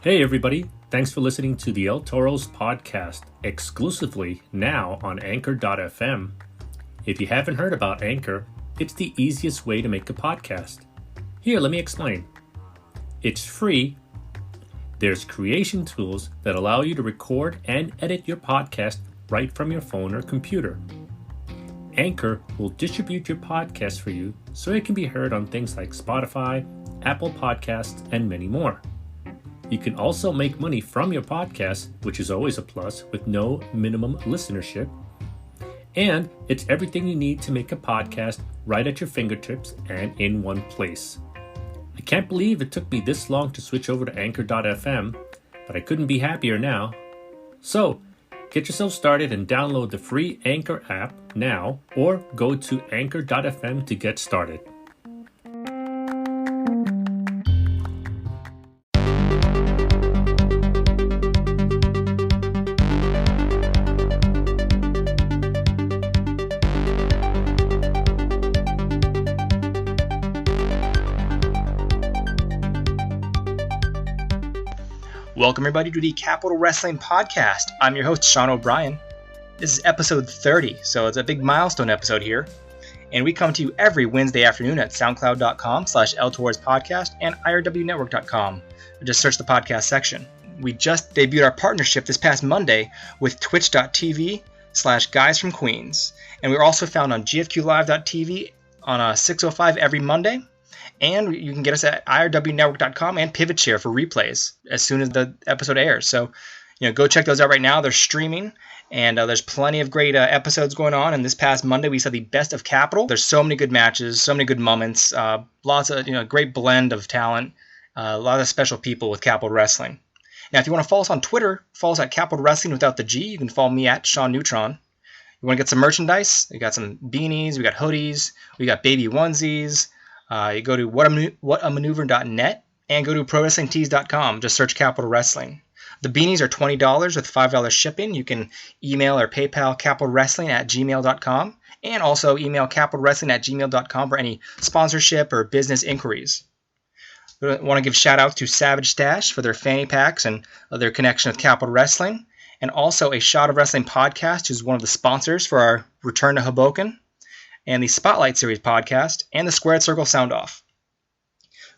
Hey everybody, thanks for listening to the El Toro's podcast, exclusively now on Anchor.fm. If you haven't heard about Anchor, it's the easiest way to make a podcast. Here, let me explain. It's free. There's creation tools that allow you to record and edit your podcast right from your phone or computer. Anchor will distribute your podcast for you so it can be heard on things like Spotify, Apple Podcasts, and many more. You can also make money from your podcast, which is always a plus, with no minimum listenership. And it's everything you need to make a podcast right at your fingertips and in one place. I can't believe it took me this long to switch over to Anchor.fm, but I couldn't be happier now. So, get yourself started and download the free Anchor app now, or go to Anchor.fm to get started. Welcome everybody to the Capital Wrestling Podcast. I'm your host, Sean O'Brien. This is episode 30, so it's a big milestone episode here. And we come to you every Wednesday afternoon at soundcloud.com/LTorsPodcast and irwnetwork.com. Just search the podcast section. We just debuted our partnership this past Monday with twitch.tv/Guys from Queens. And we're also found on gfqlive.tv on 6:05 every Monday. And you can get us at irwnetwork.com and PivotShare for replays as soon as the episode airs. So, go check those out right now. They're streaming, and there's plenty of great episodes going on. And this past Monday, we saw the best of Capital. There's so many good matches, so many good moments, lots of great blend of talent, a lot of special people with Capital Wrestling. Now, if you want to follow us on Twitter, follow us at Capital Wrestling without the G. You can follow me at Sean Neutron. You want to get some merchandise? We got some beanies, we got hoodies, we got baby onesies. You go to whatamaneuver.net and go to prowrestlingtees.com. Just search Capital Wrestling. The beanies are $20 with $5 shipping. You can email or PayPal capitalwrestling@gmail.com and also email capitalwrestling@gmail.com for any sponsorship or business inquiries. We want to give shout outs to Savage Stash for their fanny packs and their connection with Capital Wrestling, and also a Shot of Wrestling podcast, who's one of the sponsors for our return to Hoboken, and the Spotlight Series podcast, and the Squared Circle Sound Off.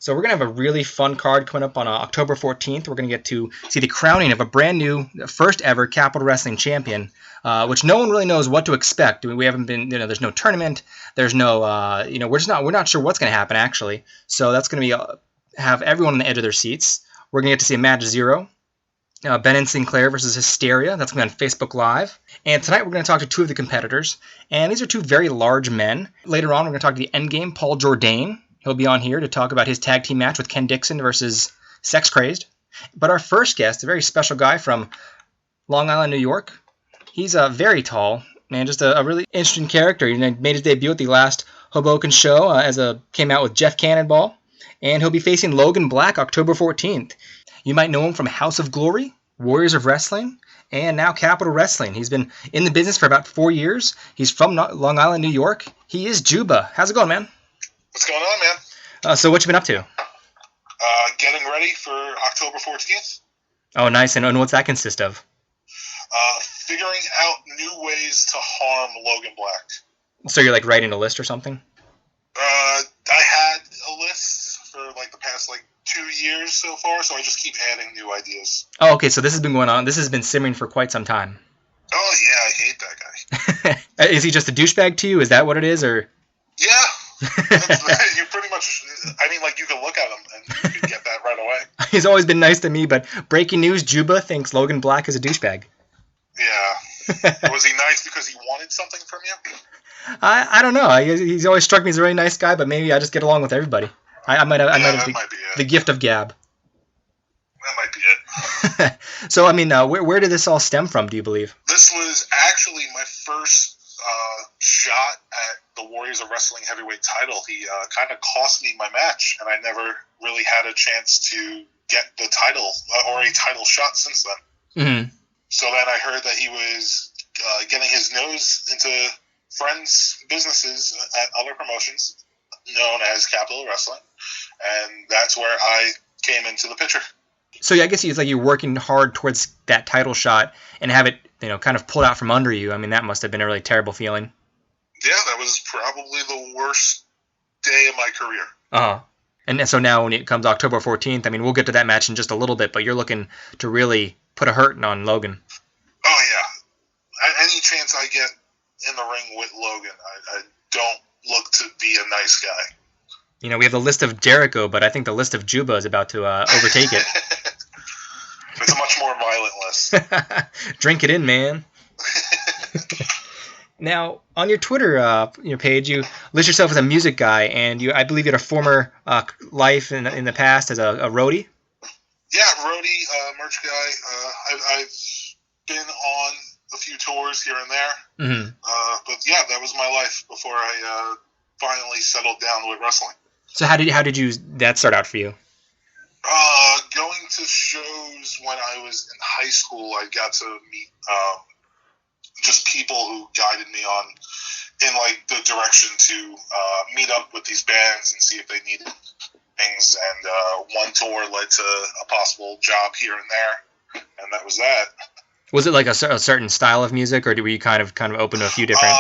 So we're going to have a really fun card coming up on October 14th. We're going to get to see the crowning of a brand new, first ever Capital Wrestling champion, which no one really knows what to expect. I mean, we haven't been, there's no tournament. There's no, we're not sure what's going to happen, actually. So that's going to be, have everyone on the edge of their seats. We're going to get to see a match 0. Ben and Sinclair versus Hysteria. That's going to be on Facebook Live. And tonight we're going to talk to two of the competitors. And these are two very large men. Later on, we're going to talk to the Endgame, Paul Jordane. He'll be on here to talk about his tag team match with Ken Dixon versus Crazed. But our first guest, a very special guy from Long Island, New York. He's very tall, and just a really interesting character. He made his debut at the last Hoboken show came out with Jeff Cannonball. And he'll be facing Logan Black October 14th. You might know him from House of Glory, Warriors of Wrestling, and now Capital Wrestling. He's been in the business for about 4 years. He's from Long Island, New York. He is Juba. How's it going, man? What's going on, man? So what you been up to? Getting ready for October 14th. Oh, nice. And what's that consist of? Figuring out new ways to harm Logan Black. So you're like writing a list or something? I had a list for the past 2 years so far, so I just keep adding new ideas. Oh, okay, so this has been going on. This has been simmering for quite some time. Oh, yeah, I hate that guy. Is he just a douchebag to you? Is that what it is, or? Yeah. You pretty much, you can look at him and you can get that right away. He's always been nice to me, but breaking news, Juba thinks Logan Black is a douchebag. Yeah. Was he nice because he wanted something from you? I don't know. He's always struck me as a very nice guy, but maybe I just get along with everybody. I might have the gift of gab. That might be it. So, where did this all stem from, do you believe? This was actually my first shot at the Warriors of Wrestling heavyweight title. He kind of cost me my match, and I never really had a chance to get the title or a title shot since then. Mm-hmm. So then I heard that he was getting his nose into friends' businesses at other promotions known as Capital Wrestling, and that's where I came into the picture. So I guess it's like you're working hard towards that title shot and have it, kind of pulled out from under you. I mean, that must have been a really terrible feeling. Yeah, that was probably the worst day of my career. Uh-huh. And so now when it comes October 14th, I mean, we'll get to that match in just a little bit, but you're looking to really put a hurting on Logan. Oh, yeah. Any chance I get in the ring with Logan, I don't look to be a nice guy. We have the list of Jericho, but I think the list of Juba is about to overtake it. It's a much more violent list. Drink it in, man. Now, on your Twitter page, you list yourself as a music guy, and I believe you had a former life in the past as a roadie. Yeah, roadie, merch guy. I've been on a few tours here and there. Mm-hmm. But yeah, that was my life before I finally settled down with wrestling. So how did that start out for you? Going to shows when I was in high school, I got to meet just people who guided me on in like the direction to meet up with these bands and see if they needed things. And one tour led to a possible job here and there, and that was that. Was it like a certain style of music, or were you kind of open to a few different?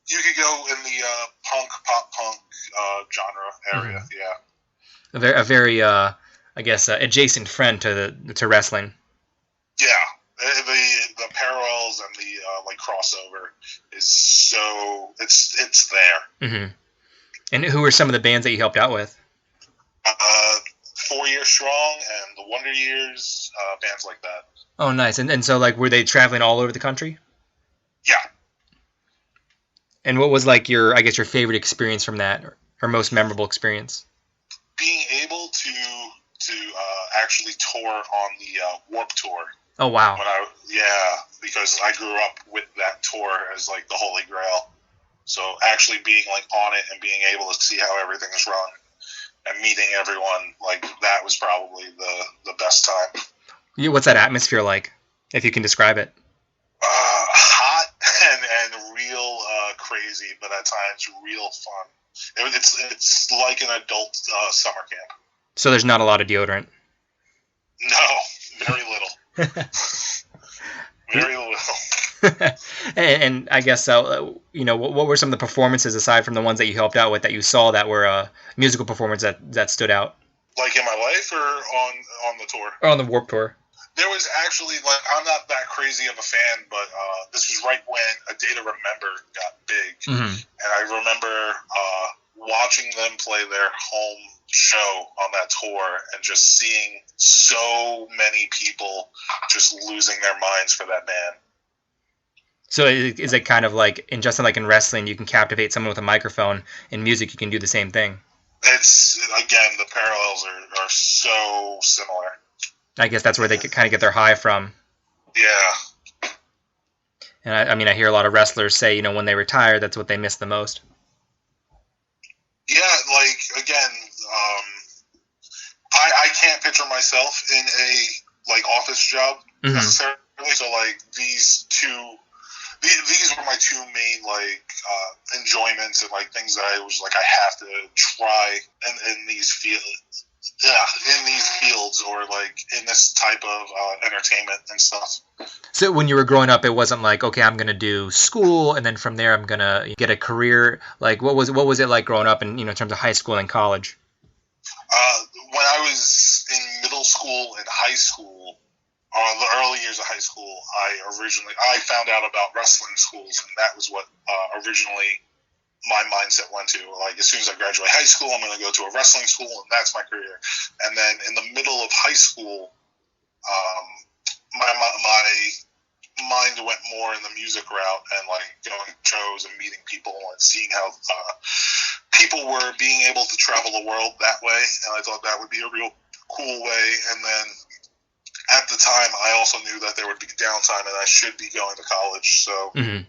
You could go in the pop punk genre area. Mm-hmm. Yeah. A very I guess adjacent friend to wrestling. Yeah. The parallels and the like crossover is so it's there. Mm-hmm. And who were some of the bands that you helped out with? 4 Year Strong and the Wonder Years, bands like that. Oh, nice. And so like were they traveling all over the country? Yeah. And what was like your favorite experience from that, or most memorable experience? Being able to actually tour on the Warped Tour. Oh, wow. Because I grew up with that tour as like the Holy Grail. So actually being like on it and being able to see how everything's run and meeting everyone, like that was probably the best time. Yeah, what's that atmosphere like, if you can describe it? Hot and real crazy, but at times real fun. It's like an adult summer camp. So there's not a lot of deodorant? No, very little. Very little. And I guess what were some of the performances aside from the ones that you helped out with that you saw that were musical performance that stood out? Like in my life, or on the tour? Or on the Warped Tour. There was actually, like, I'm not that crazy of a fan, but this was right when A Day to Remember got big. Mm-hmm. And I remember watching them play their home show on that tour and just seeing so many people just losing their minds for that man. So is it kind of like, in wrestling, you can captivate someone with a microphone. In music, you can do the same thing? It's, again, the parallels are so similar. I guess that's where they kind of get their high from. Yeah. And I hear a lot of wrestlers say, when they retire, that's what they miss the most. Yeah, like, again, I can't picture myself in a, like, office job necessarily. So, like, these were my two main, like, enjoyments and, like, things that I was like, I have to try in these fields. Yeah, in these fields, or like in this type of entertainment and stuff. So when you were growing up, it wasn't like, okay, I'm gonna do school, and then from there I'm gonna get a career. Like, what was it like growing up in terms of high school and college? When I was in middle school and high school, the early years of high school, I found out about wrestling schools, and that was what originally my mindset went to. Like, as soon as I graduate high school, I'm going to go to a wrestling school, and that's my career. And then in the middle of high school, my mind went more in the music route and like going to shows and meeting people and seeing how people were being able to travel the world that way. And I thought that would be a real cool way. And then at the time, I also knew that there would be downtime and I should be going to college. So. Mm-hmm.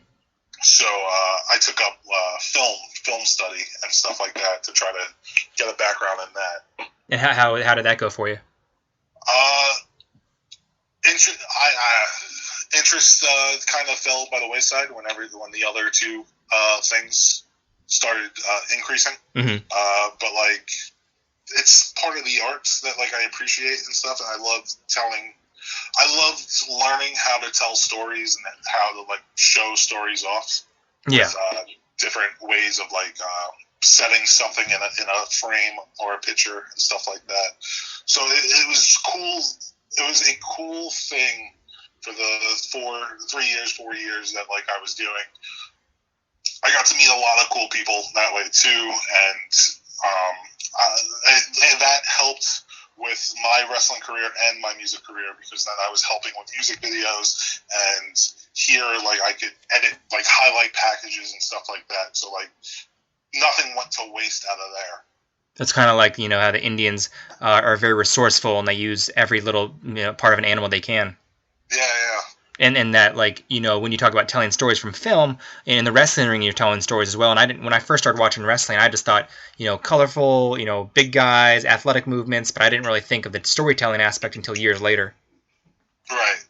So I took up film study and stuff like that to try to get a background in that. And how did that go for you? Interest kind of fell by the wayside when the other two things started increasing. Mm-hmm. But like it's part of the arts that like I appreciate and stuff, and I love learning how to tell stories and how to like show stories off. Yeah. With, different ways of like setting something in a frame or a picture and stuff like that. So it was cool. It was a cool thing for the 4 years that like I was doing. I got to meet a lot of cool people that way too, and that helped with my wrestling career and my music career, because then I was helping with music videos, and here like I could edit like highlight packages and stuff like that. So like nothing went to waste out of there. That's kind of like, you know, how the Indians are very resourceful and they use every little, you know, part of an animal they can. Yeah. And that, like, you know, when you talk about telling stories from film, and in the wrestling ring, you're telling stories as well. And when I first started watching wrestling, I just thought, you know, colorful, you know, big guys, athletic movements, but I didn't really think of the storytelling aspect until years later. Right.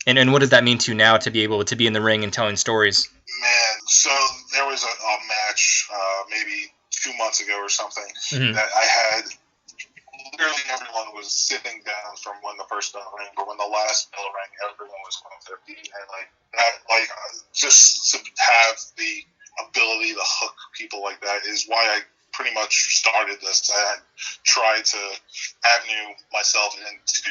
And what does that mean to you now to be able to be in the ring and telling stories? Man, so there was a match maybe 2 months ago or something that I had. Literally everyone was sitting down from when the first bell rang, but when the last bell rang, everyone was on their feet, and like that, like just to have the ability to hook people like that is why I pretty much started this. I tried to avenue myself into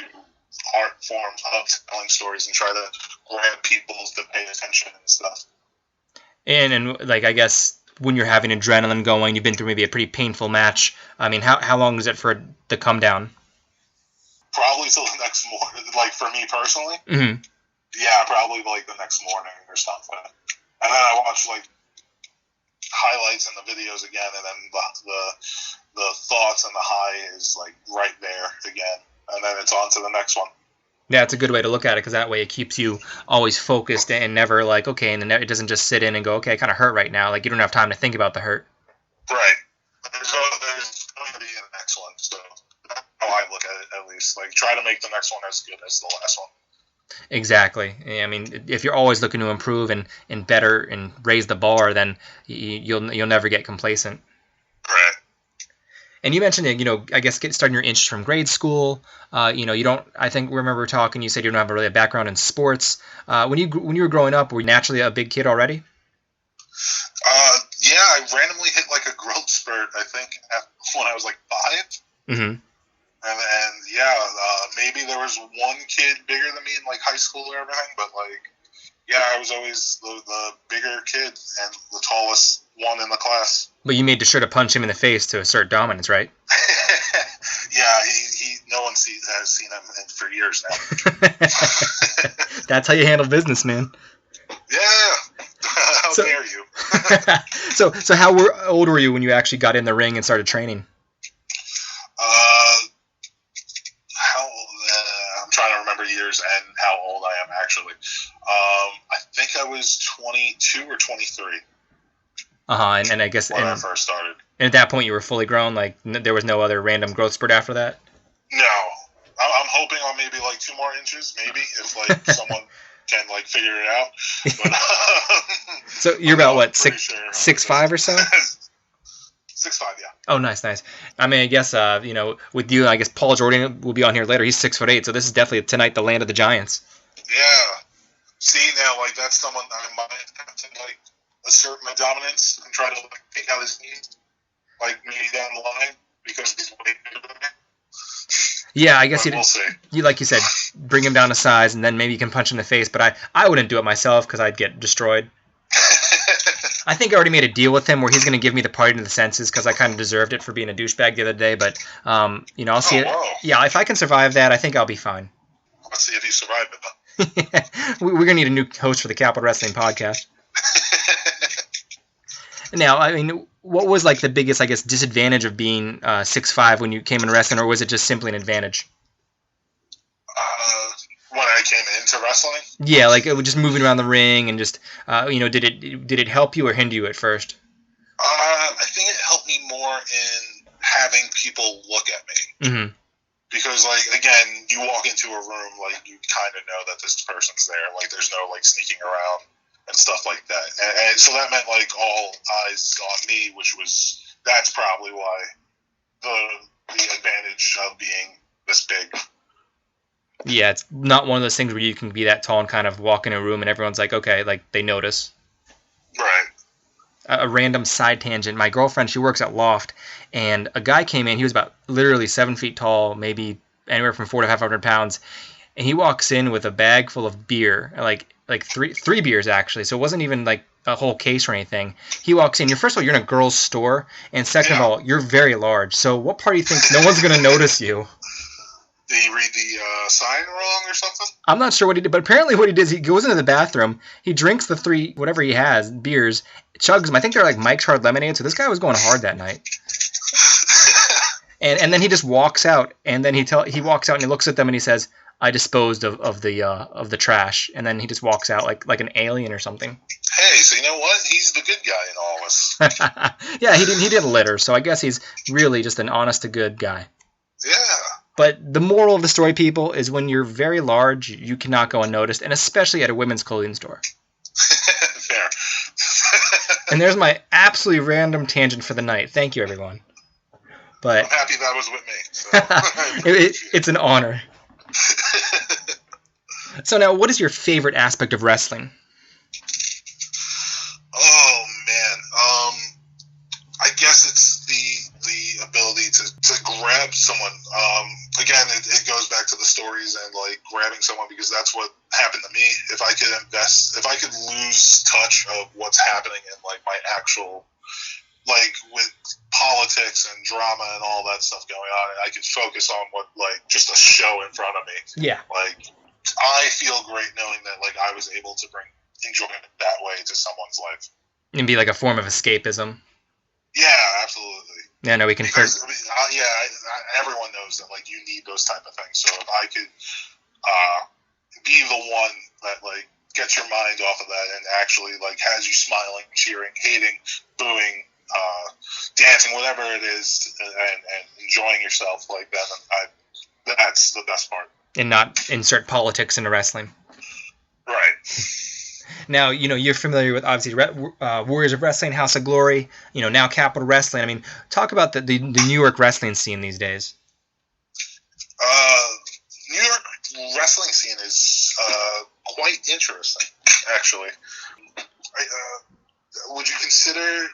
art forms of telling stories and try to grab people to pay attention and stuff. And like, I guess when you're having adrenaline going, you've been through maybe a pretty painful match. I mean, how long is it for the come down? Probably till the next morning. Like for me personally, yeah, probably like the next morning or something. And then I watch like highlights and the videos again, and then the thoughts and the high is like right there again, and then it's on to the next one. Yeah, it's a good way to look at it, because that way it keeps you always focused and never like, okay, and then it doesn't just sit in and go, okay, I kind of hurt right now. Like, you don't have time to think about the hurt. Right. There's going to be an next one, so that's how I look at it, at least. Like, try to make the next one as good as the last one. Exactly. I mean, if you're always looking to improve and better and raise the bar, then you'll never get complacent. Right. And you mentioned, you know, I guess starting your interest from grade school. You know, you don't. I think remember talking. You said you don't have really a background in sports. When you were growing up, were you naturally a big kid already? Yeah, I randomly hit like a growth spurt. I think when I was like 5. Mm-hmm. And yeah, maybe there was one kid bigger than me in like high school or everything, but like, yeah, I was always the bigger kid and the tallest one in the class. But you made sure to punch him in the face to assert dominance, right? Yeah, he no one has seen him for years now. That's how you handle business, man. Yeah. How dare you? So how old were you when you actually got in the ring and started training? I'm trying to remember years and how old I am actually. I think I was 22 or 23. And I guess when I first started. And at that point, you were fully grown. Like there was no other random growth spurt after that. No, I'm hoping on maybe like 2 more inches, maybe if like someone can like figure it out. But, so you're about what 6'5" or so? 6'5", yeah. Oh, nice. I mean, I guess you know, with you, I guess Paul Jordane will be on here later. He's 6'8", so this is definitely tonight the land of the Giants. Yeah. See now, like that's someone I might have to like assert my dominance and try to like take out his knees, like maybe down the line because he's way bigger than me. Yeah, I guess we'll see. You like you said, bring him down to size, and then maybe you can punch him in the face. But I wouldn't do it myself because I'd get destroyed. I think I already made a deal with him where he's going to give me the party to the senses because I kind of deserved it for being a douchebag the other day. But you know, I'll see it. Wow. Yeah, if I can survive that, I think I'll be fine. Let's see if you survive it. We're going to need a new host for the Capital Wrestling podcast. Now, I mean, what was like the biggest, I guess, disadvantage of being 6'5" when you came in wrestling, or was it just simply an advantage? When I came into wrestling? Yeah, like it was just moving around the ring and just, you know, did it help you or hinder you at first? I think it helped me more in having people look at me. Mm-hmm. Because, like, again, you walk into a room, like, you kind of know that this person's there. Like, there's no, like, sneaking around and stuff like that. And so that meant, like, all eyes on me, that's probably why the the advantage of being this big. Yeah, it's not one of those things where you can be that tall and kind of walk in a room and everyone's like, okay, like they notice. Right. A random side tangent. My girlfriend, she works at Loft, and a guy came in. He was about literally 7 feet tall, maybe anywhere from 400 to 500 pounds. And he walks in with a bag full of beer, like three beers actually. So it wasn't even like a whole case or anything. He walks in. First of all, you're in a girl's store, and second of all, you're very large. So what part do you think no one's gonna notice you? Did he read the sign wrong or something? I'm not sure what he did, but apparently what he did is he goes into the bathroom, he drinks the 3, whatever he has, beers, chugs them. I think they're like Mike's Hard Lemonade, so this guy was going hard that night. And then he just walks out, and then he walks out and he looks at them and he says, "I disposed of the trash," and then he just walks out like an alien or something. Hey, so you know what? He's the good guy in all this. Yeah, he did litter, so I guess he's really just an honest to good guy. Yeah. But the moral of the story, people, is when you're very large, you cannot go unnoticed, and especially at a women's clothing store. Fair. And there's my absolutely random tangent for the night. Thank you, everyone. But I'm happy that was with me. So it's an honor. So now, what is your favorite aspect of wrestling? Oh man, I guess it's the ability to grab someone. Again, it goes back to the stories and like grabbing someone, because that's what happened to me. If I could lose touch of what's happening in like my actual, like with politics and drama and all that stuff going on, and I could focus on what like just a show in front of me. Yeah. Like I feel great knowing that like I was able to bring enjoyment that way to someone's life. And be like a form of escapism. Yeah, absolutely. Yeah, no, we can. Because, everyone knows that like you need those type of things. So if I could be the one that like gets your mind off of that and actually like has you smiling, cheering, hating, booing, dancing, whatever it is, and enjoying yourself, like that's the best part. And not insert politics into wrestling. Right. Now, you're familiar with, obviously, Warriors of Wrestling, House of Glory, now Capital Wrestling. I mean, talk about the New York wrestling scene these days. New York wrestling scene is quite interesting, actually. Would you consider,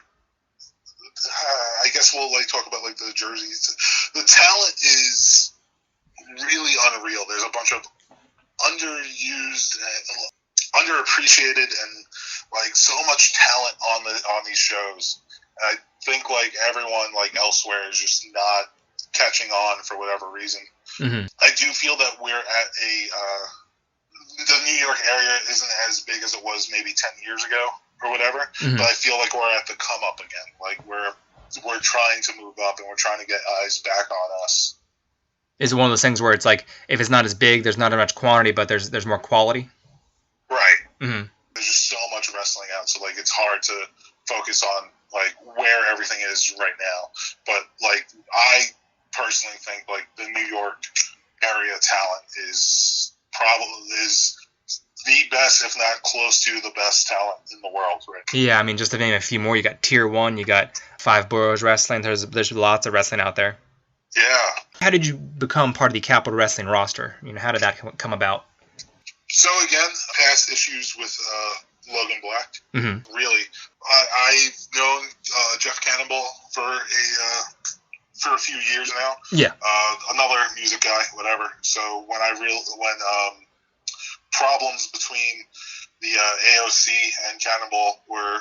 I guess we'll like talk about like the jerseys. The talent is really unreal. There's a bunch of underused and underappreciated and like so much talent on these shows. And I think like everyone like elsewhere is just not catching on for whatever reason. Mm-hmm. I do feel that we're at the New York area isn't as big as it was maybe 10 years ago or whatever, mm-hmm. but I feel like we're at the come up again. Like we're trying to move up and we're trying to get eyes back on us. Is it one of those things where it's like, if it's not as big, there's not as much quantity, but there's more quality? Right. Mm-hmm. There's just so much wrestling out, so like it's hard to focus on like where everything is right now. But like I personally think like the New York area talent is the best, if not close to the best talent in the world, right? Yeah, I mean, just to name a few more, you got Tier 1, you got Five Boroughs Wrestling, there's lots of wrestling out there. Yeah. How did you become part of the Capital Wrestling roster? How did that come about? So again, past issues with Logan Black. Mm-hmm. Really, I've known Jeff Cannonball for a few years now. Yeah. Another music guy, whatever. So when problems between the AOC and Cannonball were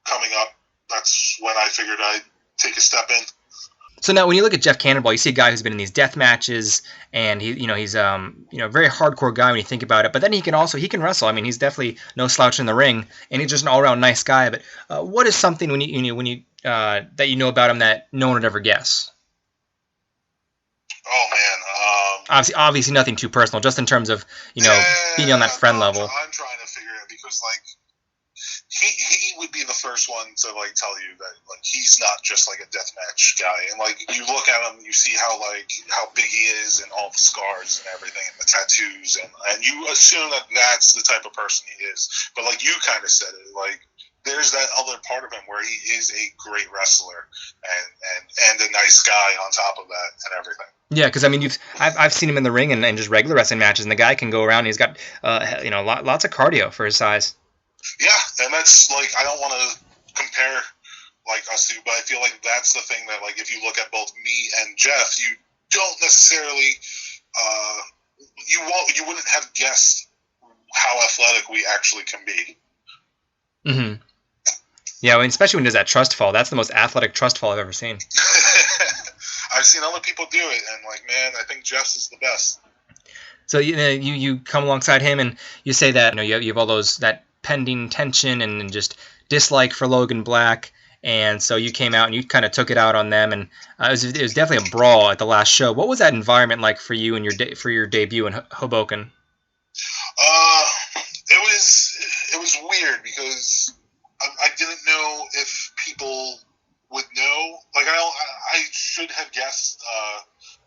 coming up, that's when I figured I'd take a step in. So now, when you look at Jeff Cannonball, you see a guy who's been in these death matches, and he's a very hardcore guy when you think about it. But then he can wrestle. I mean, he's definitely no slouch in the ring, and he's just an all-around nice guy. But what is something when you that you know about him that no one would ever guess? Oh man, obviously nothing too personal, just in terms of being on that friend level. I'm trying to figure it, because like he would be the first one to like tell you that like he's not just like a deathmatch guy, and like you look at him, you see how big he is and all the scars and everything and the tattoos, and you assume that that's the type of person he is. But like you kind of said it, like there's that other part of him where he is a great wrestler and a nice guy on top of that and everything. Yeah, because I mean, I've seen him in the ring and just regular wrestling matches, and the guy can go around. And he's got lots of cardio for his size. Yeah, and that's like, I don't want to compare like us two, but I feel like that's the thing that, like, if you look at both me and Jeff, you don't necessarily you wouldn't have guessed how athletic we actually can be. Mm-hmm. Yeah, I mean, especially when he does that trust fall. That's the most athletic trust fall I've ever seen. I've seen other people do it, and like, man, I think Jeff's is the best. So you come alongside him and you say that you have all those, that pending tension and just dislike for Logan Black, and so you came out and you kind of took it out on them, and it was definitely a brawl at the last show. What was that environment like for you and your debut in Hoboken? It was weird because I didn't know if people would know. Like, I should have guessed.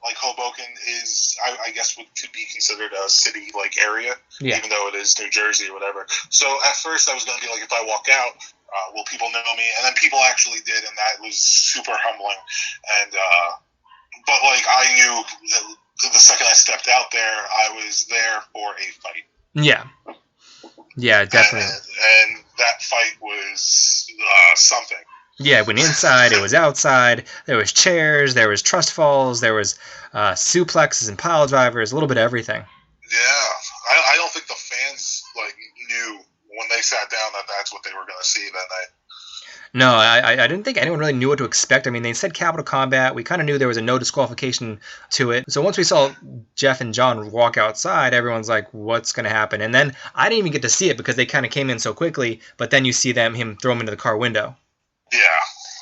Like, Hoboken is, I guess, could be considered a city like area, even though it is New Jersey or whatever. So at first I was going to be like, if I walk out, will people know me? And then people actually did, and that was super humbling. And but like, I knew the second I stepped out there, I was there for a fight. Yeah, definitely. And that fight was something. Yeah, it went inside, it was outside, there was chairs, there was trust falls, there was suplexes and pile drivers, a little bit of everything. Yeah, I don't think the fans like knew when they sat down that that's what they were going to see that night. No, I didn't think anyone really knew what to expect. I mean, they said Capital Combat. We kind of knew there was a no disqualification to it. So once we saw Jeff and John walk outside, everyone's like, what's going to happen? And then I didn't even get to see it because they kind of came in so quickly, but then you see him throw him into the car window. Yeah.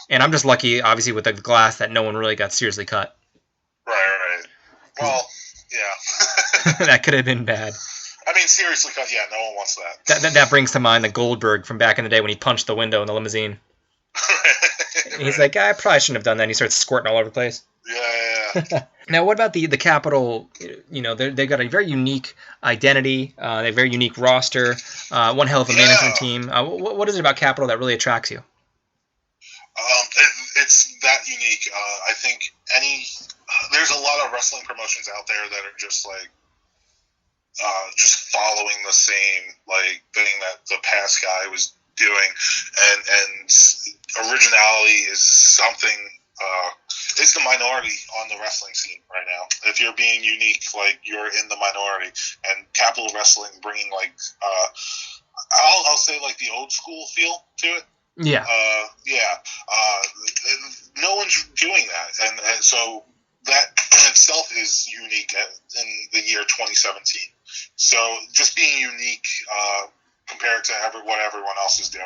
And I'm just lucky, obviously, with the glass that no one really got seriously cut. Right. Well, yeah. That could have been bad. I mean, seriously cut, yeah, no one wants that. That brings to mind the Goldberg from back in the day when he punched the window in the limousine. He's like, I probably shouldn't have done that. And he starts squirting all over the place. Yeah. Now, what about the Capitol? They've got a very unique identity. They have a very unique roster. One hell of a management team. What is it about Capitol that really attracts you? It's that unique. I think there's a lot of wrestling promotions out there that are just like just following the same like thing that the past guy was doing, and originality is something is the minority on the wrestling scene right now. If you're being unique, like, you're in the minority, and Capital Wrestling bringing like I'll say like the old school feel to it. Yeah. No one's doing that, and so that in itself is unique in the year 2017. So just being unique compared to what everyone else is doing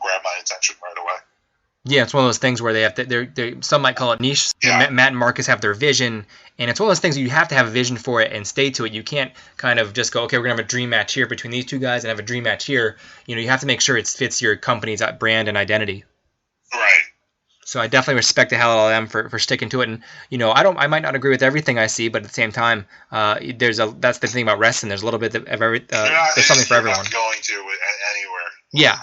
grabbed my attention right away. Yeah, it's one of those things where they have to. Some might call it niche. Yeah. Matt and Marcus have their vision, and it's one of those things where you have to have a vision for it and stay to it. You can't kind of just go, okay, we're gonna have a dream match here between these two guys and have a dream match here. You have to make sure it fits your company's brand and identity. Right. So I definitely respect the hell out of them for sticking to it. And I might not agree with everything I see, but at the same time, that's the thing about wrestling. There's a little bit of there's something for everyone. Not going to anywhere. Yeah.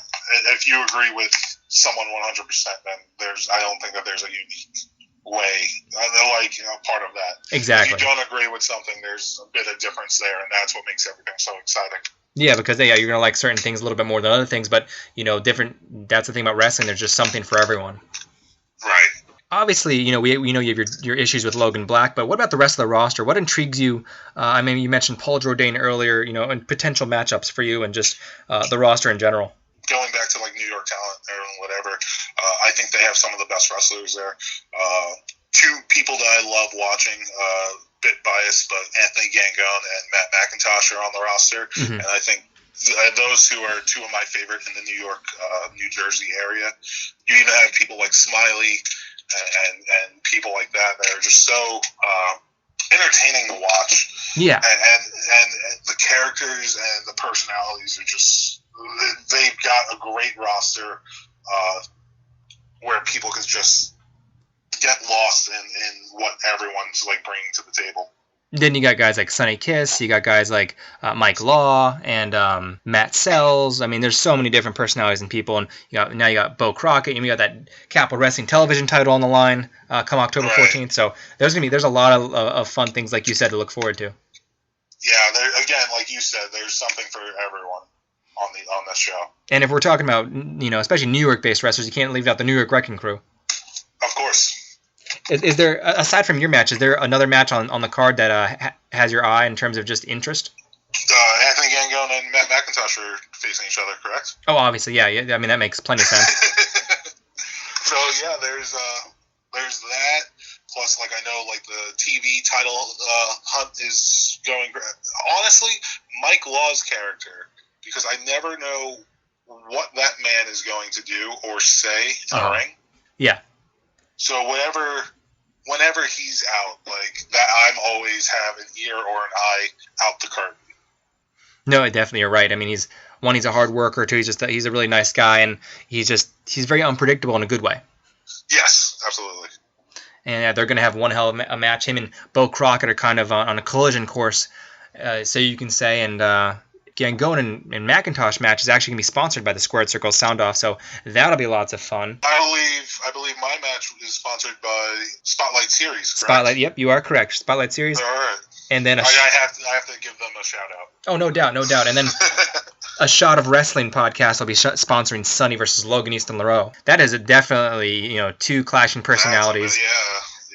If you agree with someone 100%, then I don't think that there's a unique way, part of that. Exactly. If you don't agree with something, there's a bit of difference there, and that's what makes everything so exciting. Yeah, because you're gonna like certain things a little bit more than other things, but different. That's the thing about wrestling. There's just something for everyone. Right. Obviously, we know you have your issues with Logan Black, but what about the rest of the roster? What intrigues you? I mean, you mentioned Paul Jordane earlier, and potential matchups for you and just the roster in general. Going back to like New York talent or whatever, I think they have some of the best wrestlers there. Two people that I love watching, bit biased, but Anthony Gangone and Matt McIntosh are on the roster, mm-hmm. and I think those two are two of my favorite in the New York, New Jersey area. You even have people like Smiley and people like that are just so entertaining to watch. Yeah, and the characters and the personalities are just, they've got a great roster where people can just get lost in what everyone's like bringing to the table. Then you got guys like Sonny Kiss, you got guys like Mike Law and Matt Sells. I mean, there's so many different personalities and people, and now you got Bo Crockett, and you got that Capital Wrestling television title on the line come October 14th. So there's a lot of fun things, like you said, to look forward to. Yeah, again, like you said, there's something for everyone on this show. And if we're talking about, especially New York-based wrestlers, you can't leave out the New York Wrecking Crew. Of course. Is there, aside from your match, is there another match on the card that has your eye in terms of just interest? Anthony Gangone and Matt McIntosh are facing each other, correct? Oh, obviously, yeah. I mean, that makes plenty of sense. So yeah, there's that. Plus, like, I know, like, the TV title hunt is going. Honestly, Mike Law's character, because I never know what that man is going to do or say in the ring. Yeah. So whenever he's out, like that, I'm always have an ear or an eye out the curtain. No, definitely, you're right. I mean, he's a hard worker too. He's a really nice guy, and he's very unpredictable in a good way. Yes, absolutely. And they're going to have one hell of a match. Him and Bo Crockett are kind of on a collision course, so you can say. And Gangone and McIntosh match is actually going to be sponsored by the Squared Circle Sound Off, so that'll be lots of fun. I believe my match is sponsored by Spotlight Series. Correct? Spotlight, yep, you are correct. Spotlight Series. All right. And then I have to give them a shout out. Oh, no doubt. And then a Shot of Wrestling podcast will be sponsoring Sonny versus Logan Easton LaRoe. That is definitely two clashing personalities.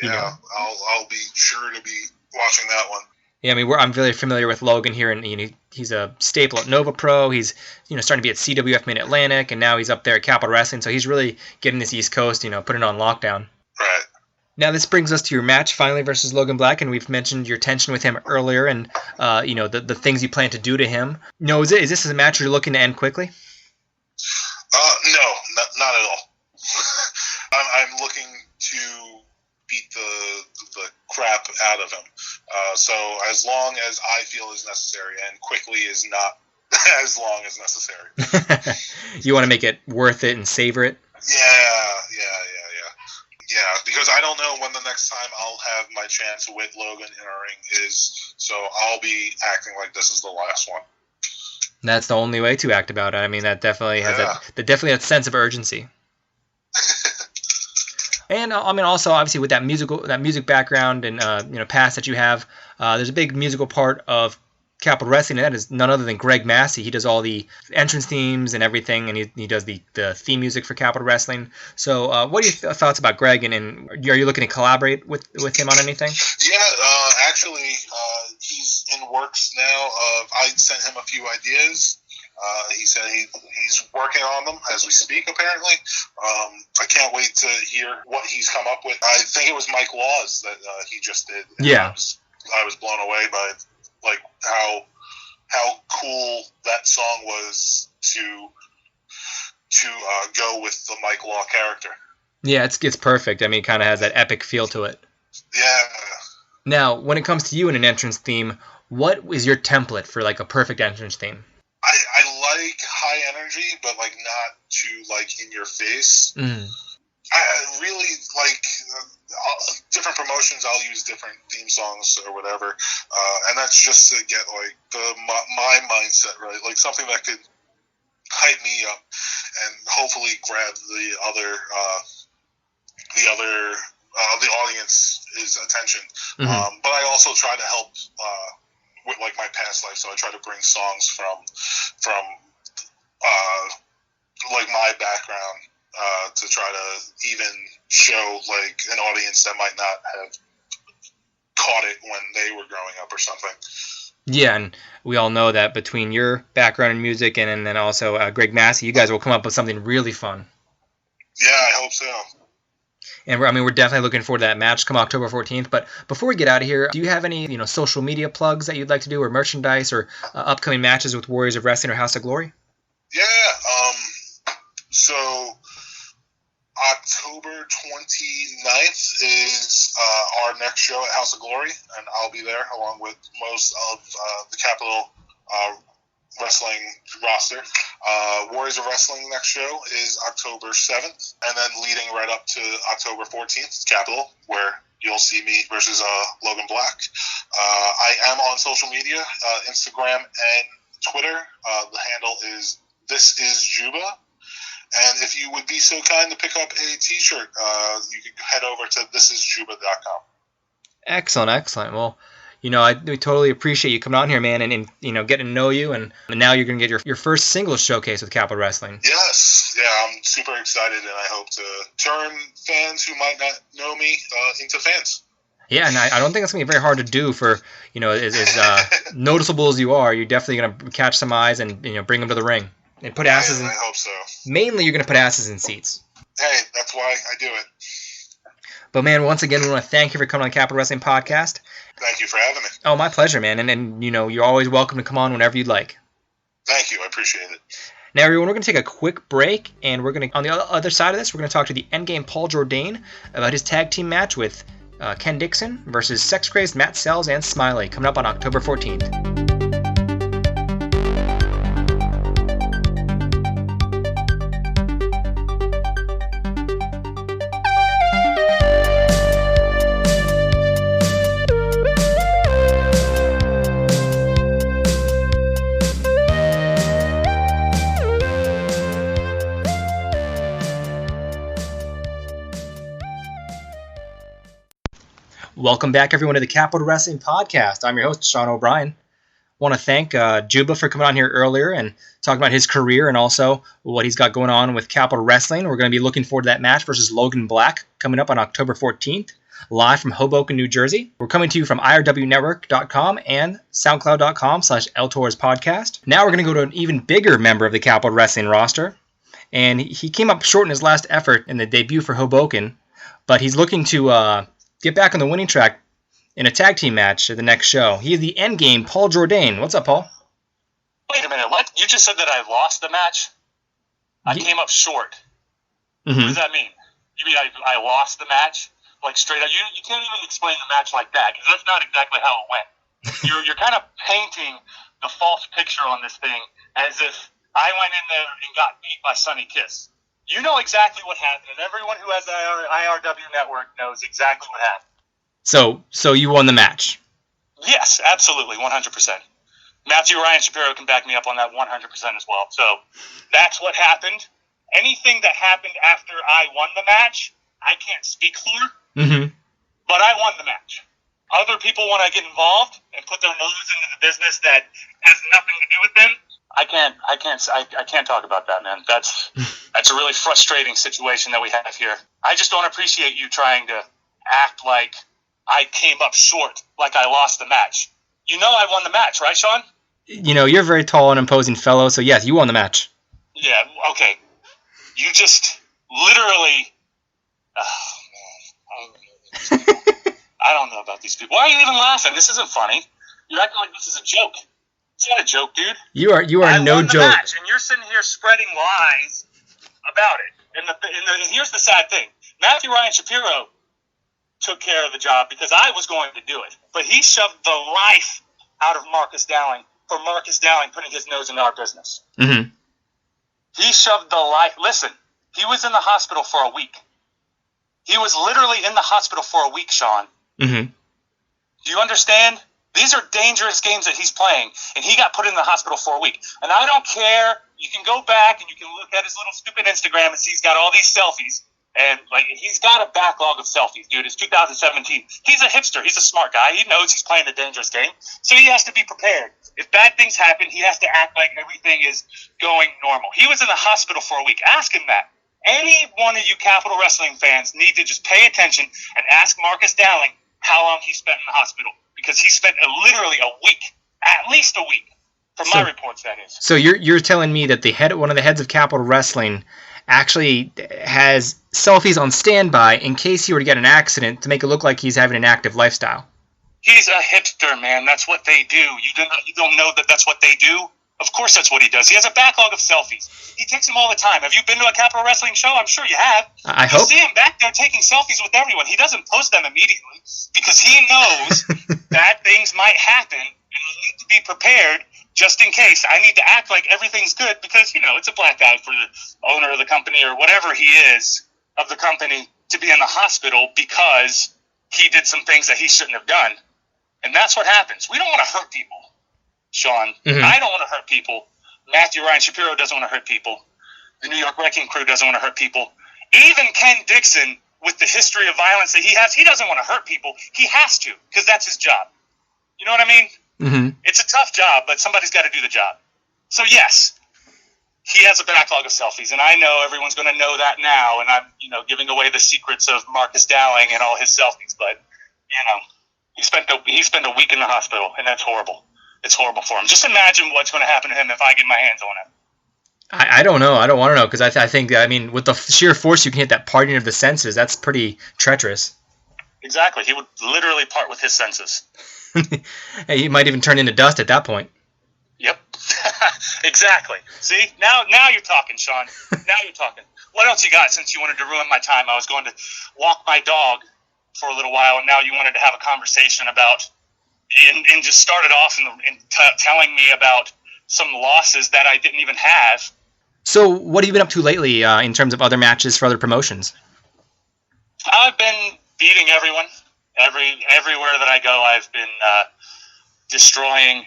Yeah. I'll be sure to be watching that one. Yeah, I mean, I'm very familiar with Logan here, and he's a staple at Nova Pro. He's starting to be at CWF Mid Atlantic, and now he's up there at Capital Wrestling. So he's really getting this East Coast, putting it on lockdown. Right. Now this brings us to your match finally versus Logan Black, and we've mentioned your tension with him earlier, and the things you plan to do to him. No, is this a match you're looking to end quickly? No, not at all. I'm looking to beat the crap out of him. So as long as I feel is necessary, and quickly is not as long as necessary. You want to make it worth it and savor it? Yeah, because I don't know when the next time I'll have my chance with Logan in a ring is, so I'll be acting like this is the last one. That's the only way to act about it. I mean, that definitely has that sense of urgency. And I mean, also obviously with that music background and past that you have, there's a big musical part of Capital Wrestling, and that is none other than Greg Massey. He does all the entrance themes and everything, and he does the theme music for Capital Wrestling. So, what are your thoughts about Greg, and are you looking to collaborate with him on anything? Yeah, actually, he's in works now. I sent him a few ideas. He said he's working on them as we speak, apparently. I can't wait to hear what he's come up with. I think it was Mike Laws that he just did. Yeah. I was blown away by like how cool that song was to go with the Mike Law character. Yeah, it's perfect. I mean, it kind of has that epic feel to it. Yeah. Now, when it comes to you in an entrance theme, what is your template for like a perfect entrance theme? I like high energy, but like not too like in your face. Mm. I really like different promotions. I'll use different theme songs or whatever, and that's just to get like my mindset right, like something that could hype me up and hopefully grab the audience's attention. Mm-hmm. But I also try to help with like my past life, so I try to bring songs from like my background to try to even show like an audience that might not have caught it when they were growing up or something. Yeah, and we all know that between your background in music and then also Greg Massey, you guys will come up with something really fun. Yeah, I hope so. And we're definitely looking forward to that match come October 14th. But before we get out of here, do you have any social media plugs that you'd like to do, or merchandise, or upcoming matches with Warriors of Wrestling or House of Glory? Yeah. So October 29th is our next show at House of Glory, and I'll be there along with most of the Capital Wrestling roster. Warriors of Wrestling next show is October 7th, and then leading right up to October 14th, Capital, where you'll see me versus Logan Black. I am on social media, Instagram and Twitter. The handle is This Is Juba. And if you would be so kind to pick up a T-shirt, you can head over to thisisjuba.com. Excellent. Well, we totally appreciate you coming on here, man, and getting to know you, and now you're going to get your first singles showcase with Capital Wrestling. Yes. Yeah, I'm super excited, and I hope to turn fans who might not know me into fans. Yeah, and I don't think it's going to be very hard to do for, as noticeable as you are. You're definitely going to catch some eyes and, bring them to the ring. And put asses in. I hope so. Mainly, you're going to put asses in seats. Hey, that's why I do it. But, man, once again, we want to thank you for coming on Capital Wrestling Podcast. Thank you for having me. Oh, my pleasure, man. And you're always welcome to come on whenever you'd like. Thank you. I appreciate it. Now, everyone, we're going to take a quick break, and we're going to, on the other side of this, we're going to talk to the Endgame Paul Jordane about his tag team match with Ken Dixon versus Sex Crazed Matt Sells and Smiley, coming up on October 14th. Welcome back, everyone, to the Capital Wrestling Podcast. I'm your host, Sean O'Brien. I want to thank Juba for coming on here earlier and talking about his career and also what he's got going on with Capital Wrestling. We're going to be looking forward to that match versus Logan Black coming up on October 14th, live from Hoboken, New Jersey. We're coming to you from irwnetwork.com and soundcloud.com/eltorspodcast. Now we're going to go to an even bigger member of the Capital Wrestling roster, and he came up short in his last effort in the debut for Hoboken, but he's looking to get back on the winning track in a tag team match at the next show. He is the Endgame, Paul Jordane. What's up, Paul? Wait a minute. What? You just said that I lost the match? I came up short. Mm-hmm. What does that mean? You mean I lost the match? Like straight up? You can't even explain the match like that, because that's not exactly how it went. You're kind of painting the false picture on this thing as if I went in there and got beat by Sonny Kiss. You know exactly what happened, and everyone who has the IRW network knows exactly what happened. So you won the match? Yes, absolutely, 100%. Matthew Ryan Shapiro can back me up on that 100% as well. So that's what happened. Anything that happened after I won the match, I can't speak for, but I won the match. Other people want to get involved and put their noses into the business that has nothing to do with them. I can't talk about that, man. That's a really frustrating situation that we have here. I just don't appreciate you trying to act like I came up short, like I lost the match. You know I won the match, right, Sean? You're a very tall and imposing fellow, so yes, you won the match. Yeah, okay. You just literally... I don't know about these people. Why are you even laughing? This isn't funny. You're acting like this is a joke. It's not a joke, dude. You are no won the joke. Match, and you're sitting here spreading lies about it. And here's the sad thing: Matthew Ryan Shapiro took care of the job because I was going to do it, but he shoved the life out of Marcus Dowling for Marcus Dowling putting his nose into our business. Mm-hmm. He shoved the life. Listen, he was in the hospital for a week. He was literally in the hospital for a week, Sean. Mm-hmm. Do you understand? These are dangerous games that he's playing, and he got put in the hospital for a week. And I don't care. You can go back and you can look at his little stupid Instagram and see he's got all these selfies. And he's got a backlog of selfies, dude. It's 2017. He's a hipster. He's a smart guy. He knows he's playing a dangerous game, so he has to be prepared. If bad things happen, he has to act like everything is going normal. He was in the hospital for a week. Ask him that. Any one of you Capital Wrestling fans need to just pay attention and ask Marcus Dowling how long he spent in the hospital. Because he spent literally a week, at least a week, from my reports, that is. So you're telling me that one of the heads of Capital Wrestling actually has selfies on standby in case he were to get an accident to make it look like he's having an active lifestyle? He's a hipster, man. That's what they do. You don't know that that's what they do? Of course that's what he does. He has a backlog of selfies. He takes them all the time. Have you been to a Capital Wrestling show? I'm sure you have. I hope. You see him back there taking selfies with everyone. He doesn't post them immediately because he knows bad things might happen, and you need to be prepared just in case. I need to act like everything's good because, it's a black guy for the owner of the company or whatever he is of the company to be in the hospital because he did some things that he shouldn't have done. And that's what happens. We don't want to hurt people, Sean. Mm-hmm. I don't want to hurt people. Matthew Ryan Shapiro doesn't want to hurt people. The New York Wrecking Crew doesn't want to hurt people. Even Ken Dixon, with the history of violence that he has, he doesn't want to hurt people. He has to, because that's his job. You know what I mean? Mm-hmm. It's a tough job, but somebody's got to do the job. So, yes, he has a backlog of selfies, and I know everyone's going to know that now, and I'm, giving away the secrets of Marcus Dowling and all his selfies, but, he spent a week in the hospital, and that's horrible. It's horrible for him. Just imagine what's going to happen to him if I get my hands on him. I don't know. I don't want to know, because I think, with the sheer force you can hit that parting of the senses, that's pretty treacherous. Exactly. He would literally part with his senses. Hey, he might even turn into dust at that point. Yep. Exactly. See? Now you're talking, Sean. Now you're talking. What else you got since you wanted to ruin my time? I was going to walk my dog for a little while, and now you wanted to have a conversation about and just started off telling me about some losses that I didn't even have. So what have you been up to lately in terms of other matches for other promotions? I've been beating everyone. Everywhere that I go, I've been destroying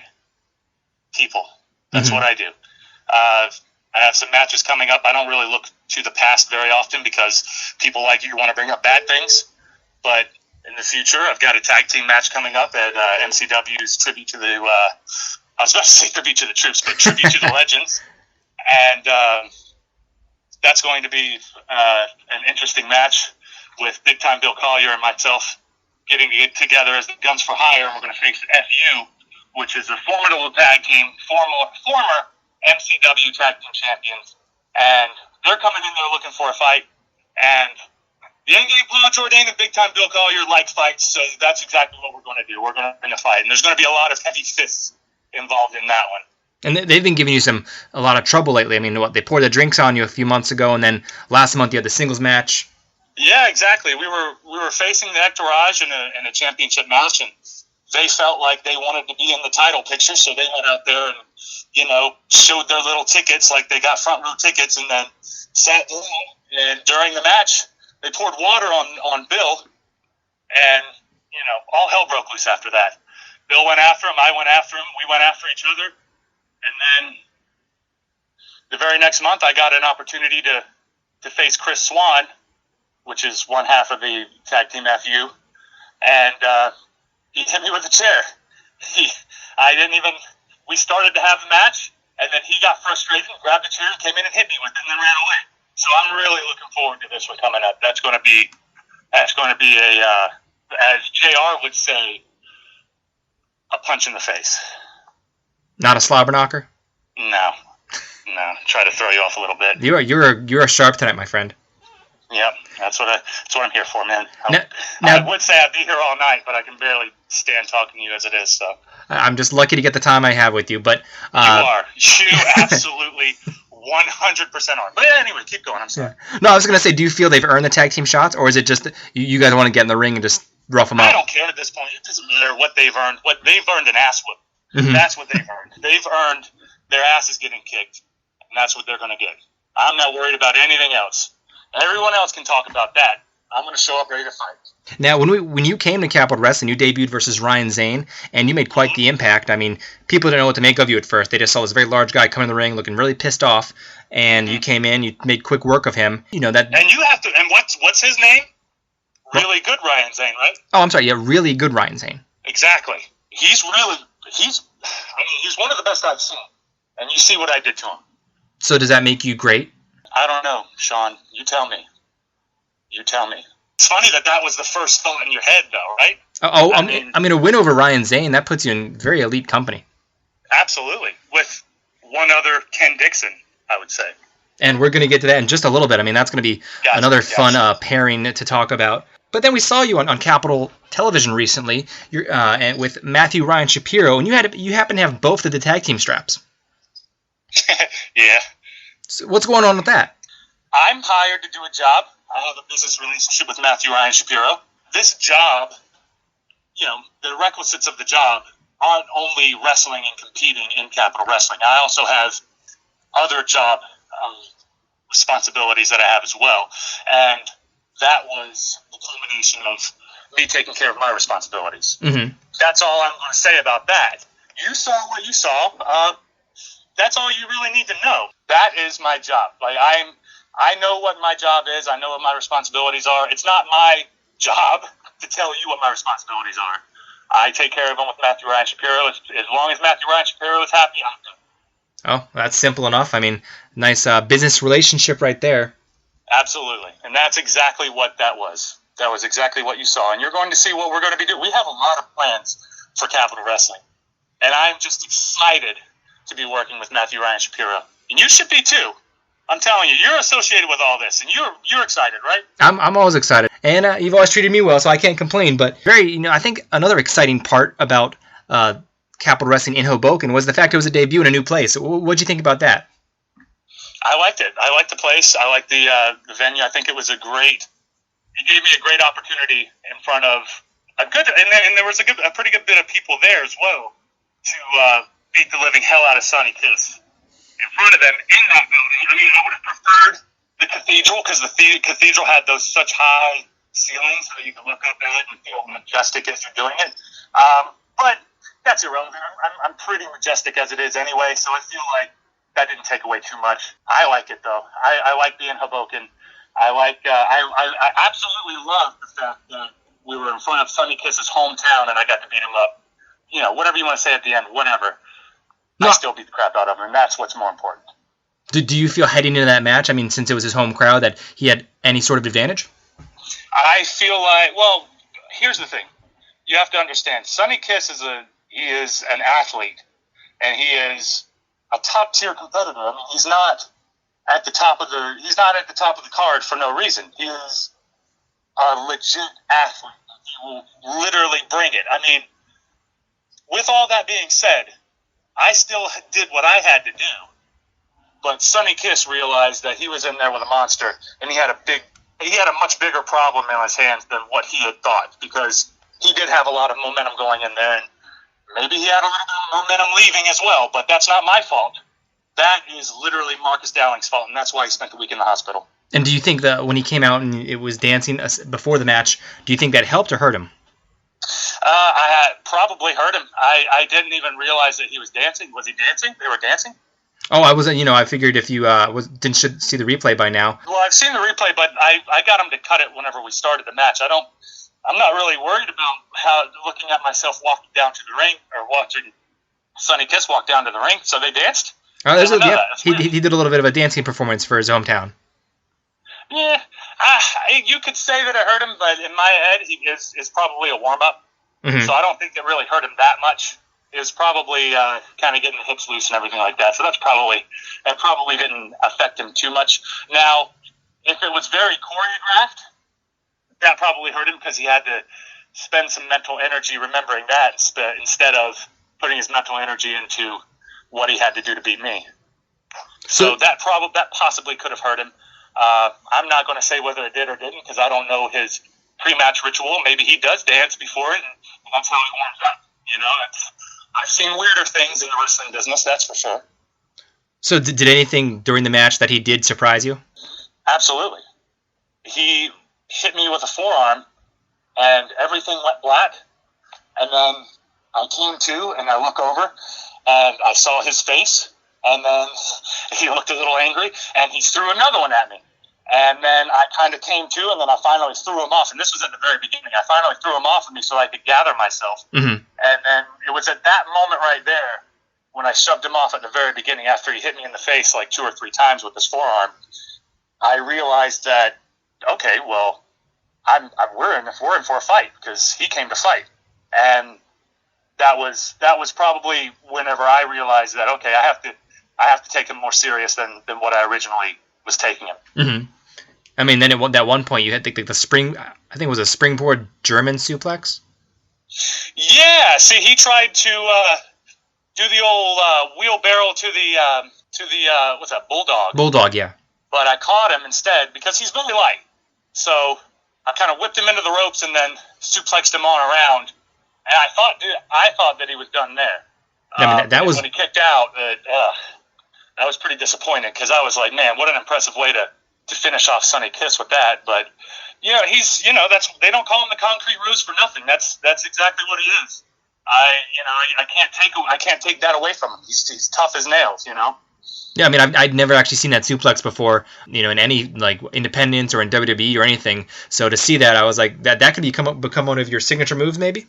people. That's what I do. I have some matches coming up. I don't really look to the past very often because people like you want to bring up bad things. But in the future, I've got a tag team match coming up at MCW's tribute to the I was about to say tribute to the troops, but tribute to the legends. And that's going to be an interesting match with Big Time Bill Collier and myself getting together as the Guns for Hire. We're going to face FU, which is a formidable tag team, former MCW tag team champions. And they're coming in there looking for a fight. And the Endgame Paul Jordane and Big Time Bill Collier like fights, so that's exactly what we're going to do. We're going to bring a fight. And there's going to be a lot of heavy fists involved in that one. And they've been giving you a lot of trouble lately. I mean, they poured the drinks on you a few months ago, and then last month you had the singles match. Yeah, exactly. We were facing the Entourage in a championship match, and they felt like they wanted to be in the title picture, so they went out there and, showed their little tickets, like they got front row tickets, and then sat down. And during the match, they poured water on Bill, and, all hell broke loose after that. Bill went after him, I went after him, we went after each other, and then the very next month I got an opportunity to face Chris Swan, which is one half of the tag team FU, and he hit me with a chair. We started to have a match, and then he got frustrated, grabbed a chair, came in and hit me with it, and then ran away. So I'm really looking forward to this one coming up. That's going to be a, as JR would say, a punch in the face. Not a slobber knocker? No. Try to throw you off a little bit. You're sharp tonight, my friend. Yep, that's what I'm here for, man. I would say I'd be here all night, but I can barely stand talking to you as it is. So I'm just lucky to get the time I have with you. But you are. You absolutely 100% are. But anyway, keep going. I'm sorry. No, I was going to say, do you feel they've earned the tag team shots, or is it just you guys want to get in the ring and just rough them up? I don't care at this point. It doesn't matter what they've earned. What they've earned an ass whoop. Mm-hmm. That's what they've earned. They've earned their asses getting kicked, and that's what they're going to get. I'm not worried about anything else. Everyone else can talk about that. I'm going to show up ready to fight. Now, when you came to Capital Wrestling, you debuted versus Ryan Zane, and you made quite the impact. I mean, people didn't know what to make of you at first. They just saw this very large guy come in the ring looking really pissed off, and you came in, you made quick work of him. And you have to. And what's his name? Really good Ryan Zane, right? Oh, I'm sorry. Yeah, really good Ryan Zane. Exactly. He's one of the best I've seen, and you see what I did to him. So does that make you great? I don't know, Sean. You tell me. It's funny that was the first thought in your head, though, right? I mean, a win over Ryan Zane, that puts you in very elite company. Absolutely. With one other Ken Dixon, I would say. And we're going to get to that in just a little bit. I mean, that's going to be another fun pairing to talk about. But then we saw you on Capitol Television recently and with Matthew Ryan Shapiro, and you happen to have both of the tag team straps. Yeah. So what's going on with that? I'm hired to do a job. I have a business relationship with Matthew Ryan Shapiro. This job, the requisites of the job aren't only wrestling and competing in Capitol Wrestling. I also have other job responsibilities that I have as well. And that was the culmination of me taking care of my responsibilities. Mm-hmm. That's all I'm going to say about that. You saw what you saw. That's all you really need to know. That is my job. Like I know what my job is. I know what my responsibilities are. It's not my job to tell you what my responsibilities are. I take care of them with Matthew Ryan Shapiro. As long as Matthew Ryan Shapiro is happy, I'm good. Oh, that's simple enough. I mean, nice business relationship right there. Absolutely. And that's exactly what that was. That was exactly what you saw. And you're going to see what we're going to be doing. We have a lot of plans for Capital Wrestling. And I'm just excited to be working with Matthew Ryan Shapiro. And you should be too. I'm telling you, you're associated with all this, and you're excited, right? I'm always excited. And you've always treated me well, so I can't complain. But I think another exciting part about Capital Wrestling in Hoboken was the fact it was a debut in a new place. What'd you think about that? I liked it. I liked the place. I liked the venue. I think it gave me a great opportunity in front of a good, and there was a pretty good bit of people there as well to beat the living hell out of Sonny Kiss in front of them in that building. I mean, I would have preferred the cathedral because the cathedral had those such high ceilings that you could look up at and feel majestic as you're doing it. But that's irrelevant. I'm pretty majestic as it is anyway, so I feel like that didn't take away too much. I like it though. I like being Hoboken. I absolutely love the fact that we were in front of Sonny Kiss's hometown and I got to beat him up. Whatever you want to say at the end, whatever. No. I still beat the crap out of him, and that's what's more important. Do you feel heading into that match, I mean, since it was his home crowd, that he had any sort of advantage? I feel like, well, here's the thing. You have to understand, Sonny Kiss is an athlete, and he is a top-tier competitor. I mean, he's not at the top of the card for no reason. He is a legit athlete. He will literally bring it. I mean, with all that being said, I still did what I had to do. But Sonny Kiss realized that he was in there with a monster, and he had a much bigger problem in his hands than what he had thought, because he did have a lot of momentum going in there, and maybe he had a little bit of momentum leaving as well, but that's not my fault. That is literally Marcus Dowling's fault, and that's why he spent the week in the hospital. And do you think that when he came out and it was dancing before the match, do you think that helped or hurt him? I had probably hurt him. I didn't even realize that he was dancing. Was he dancing? They were dancing? Oh, I wasn't. I figured if you should see the replay by now. Well, I've seen the replay, but I got him to cut it whenever we started the match. I'm not really worried about looking at myself walking down to the ring or watching Sonny Kiss walk down to the ring. So they danced. Oh, he did a little bit of a dancing performance for his hometown. Yeah, you could say that it hurt him, but in my head, he is probably a warm up. Mm-hmm. So I don't think it really hurt him that much. It was probably kind of getting the hips loose and everything like that. So that probably didn't affect him too much. Now, if it was very choreographed, that probably hurt him because he had to spend some mental energy remembering that instead of putting his mental energy into what he had to do to beat me. So that possibly could have hurt him. I'm not going to say whether it did or didn't because I don't know his pre-match ritual. Maybe he does dance before it, and that's how he warms up. I've seen weirder things in the wrestling business, that's for sure. So did anything during the match that he did surprise you? Absolutely. He hit me with a forearm, and everything went black. And then I came to, and I look over, and I saw his face, and then he looked a little angry, and he threw another one at me. And then I kind of came to, and then I finally threw him off. And this was at the very beginning. I finally threw him off of me so I could gather myself. Mm-hmm. And then it was at that moment right there when I shoved him off at the very beginning after he hit me in the face like 2 or 3 times with his forearm. I realized that, okay, well, we're in for a fight because he came to fight. And that was probably whenever I realized that, okay, I have to take him more serious than what I originally was taking him. Mm-hmm. I mean, then at that one point you had the spring. I think it was a springboard German suplex. Yeah, see, he tried to do the old wheelbarrow to the what's that, bulldog? Bulldog, yeah. But I caught him instead because he's really light. So I kind of whipped him into the ropes and then suplexed him on around. And I thought that he was done there. I mean, that was when he kicked out. That was pretty disappointing because I was like, man, what an impressive way to finish off Sonny Kiss with that. But Yeah, he's, they don't call him the Concrete Rose for nothing. That's exactly what he is. I can't take that away from him. He's tough as nails, Yeah, I mean, I'd never actually seen that suplex before, in any like independence or in WWE or anything. So to see that, I was like, that could become one of your signature moves, maybe.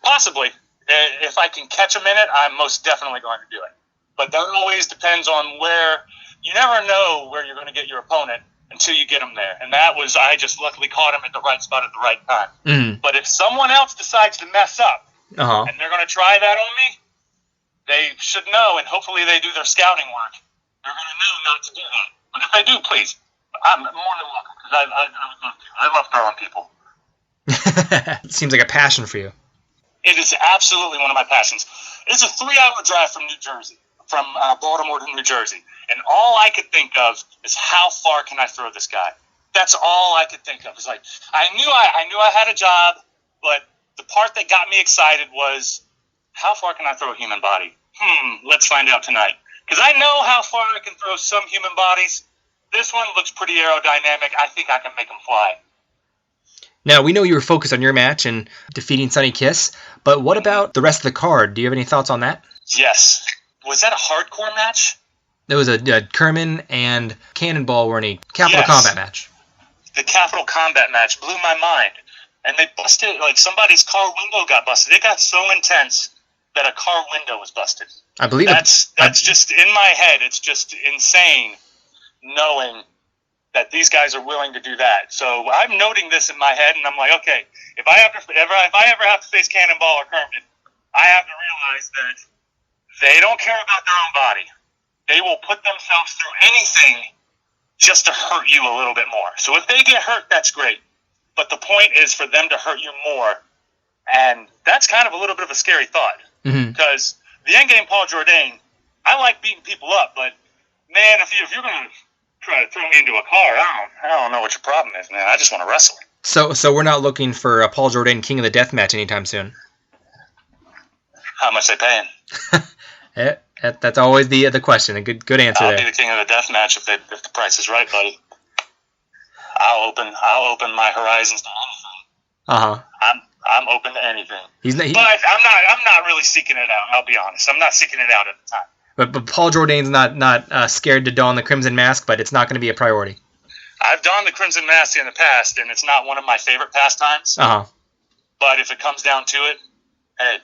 Possibly, if I can catch him in it, I'm most definitely going to do it. But that always depends on where. You never know where you're going to get your opponent until you get them there, and I just luckily caught him at the right spot at the right time. Mm-hmm. But if someone else decides to mess up and they're going to try that on me, they should know, and hopefully they do their scouting work. They're going to know not to do that. But if they do, please, I'm more than welcome, because I love throwing people. It seems like a passion for you. It is absolutely one of my passions. It's a 3-hour drive from Baltimore to New Jersey, and all I could think of is how far can I throw this guy? That's all I could think of. It's like I knew I had a job, but the part that got me excited was how far can I throw a human body? Let's find out tonight. Because I know how far I can throw some human bodies. This one looks pretty aerodynamic. I think I can make him fly. Now, we know you were focused on your match and defeating Sonny Kiss, but what about the rest of the card? Do you have any thoughts on that? Yes. Was that a hardcore match? There was a Kerman and Cannonball were in a Capital Combat match. The Capital Combat match blew my mind. And they busted, like somebody's car window got busted. It got so intense that a car window was busted. I believe that's just in my head. It's just insane knowing that these guys are willing to do that. So I'm noting this in my head, and I'm like, okay, if I ever have to face Cannonball or Kermit, I have to realize that they don't care about their own body. They will put themselves through anything just to hurt you a little bit more. So if they get hurt, that's great. But the point is for them to hurt you more, and that's kind of a little bit of a scary thought. Because the Endgame Paul Jordane, I like beating people up, but man, if you're going to try to throw me into a car, I don't know what your problem is, man. I just want to wrestle. So we're not looking for a Paul Jordane King of the Death match anytime soon. How much they paying? That's always the question. A good answer there. I'll be the King of the Death match if the price is right, buddy. I'll open my horizons to anything. I'm open to anything. But I'm not really seeking it out. I'll be honest. I'm not seeking it out at the time. But Paul Jordane's not scared to don the Crimson Mask, but it's not going to be a priority. I've donned the Crimson Mask in the past, and it's not one of my favorite pastimes. But if it comes down to it, hey,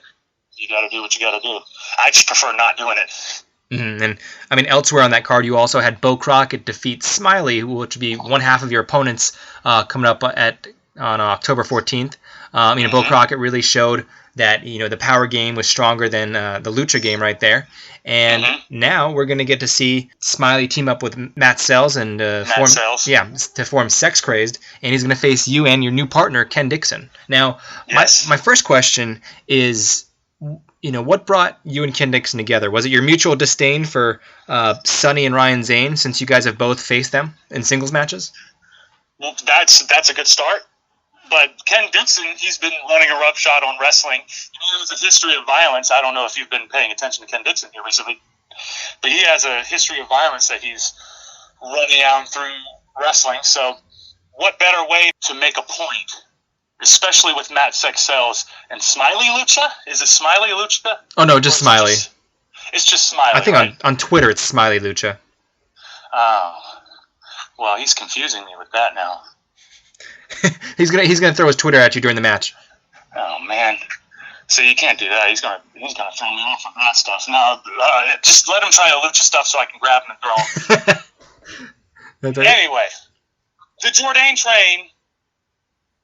you got to do what you got to do. I just prefer not doing it. And I mean, elsewhere on that card, you also had Bo Crockett defeat Smiley, which would be one half of your opponents coming up on October 14th. Bo Crockett really showed that the power game was stronger than the Lucha game right there. And now we're going to get to see Smiley team up with Matt Sells and to form Sex Crazed, and he's going to face you and your new partner Ken Dixon. Now, my first question is, what brought you and Ken Dixon together? Was it your mutual disdain for Sonny and Ryan Zane, since you guys have both faced them in singles matches? Well, that's a good start. But Ken Dixon, he's been running a roughshod on wrestling. He has a history of violence. I don't know if you've been paying attention to Ken Dixon here recently, but he has a history of violence that he's running down through wrestling. So what better way to make a point, especially with Matt Sells and Smiley Lucha? Is it Smiley Lucha? Oh, no, just Smiley. It's just Smiley, I think right? on Twitter it's Smiley Lucha. Oh. Well, he's confusing me with that now. He's gonna throw his Twitter at you during the match. Oh man, so you can't do that. He's gonna throw me off of that stuff. No, just let him try the Lucha stuff so I can grab him and throw him. Anyway, the Jordane train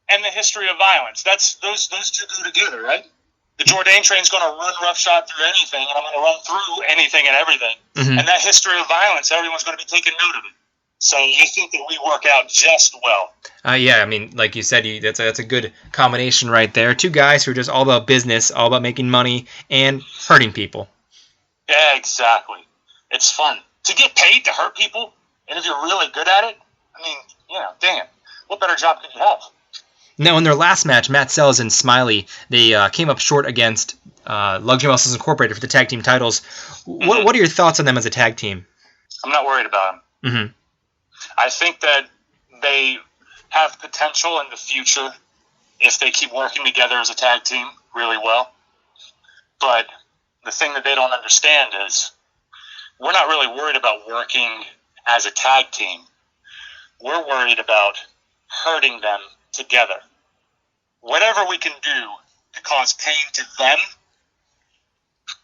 and the history of violence. That's those two go together, right? The Jordane train's going to run roughshod through anything, and I'm going to run through anything and everything. And that history of violence, everyone's going to be taking note of it. So I think that we work out just well. Yeah, I mean, like you said, that's a good combination right there. Two guys who are just all about business, all about making money, and hurting people. Yeah, exactly. It's fun. To get paid to hurt people, and if you're really good at it, I mean, damn, what better job could you have? Now, in their last match, Matt Sells and Smiley, they came up short against Luxury Muscles Incorporated for the tag team titles. What are your thoughts on them as a tag team? I'm not worried about them. I think that they have potential in the future if they keep working together as a tag team really well. But the thing that they don't understand is we're not really worried about working as a tag team. We're worried about hurting them together. Whatever we can do to cause pain to them,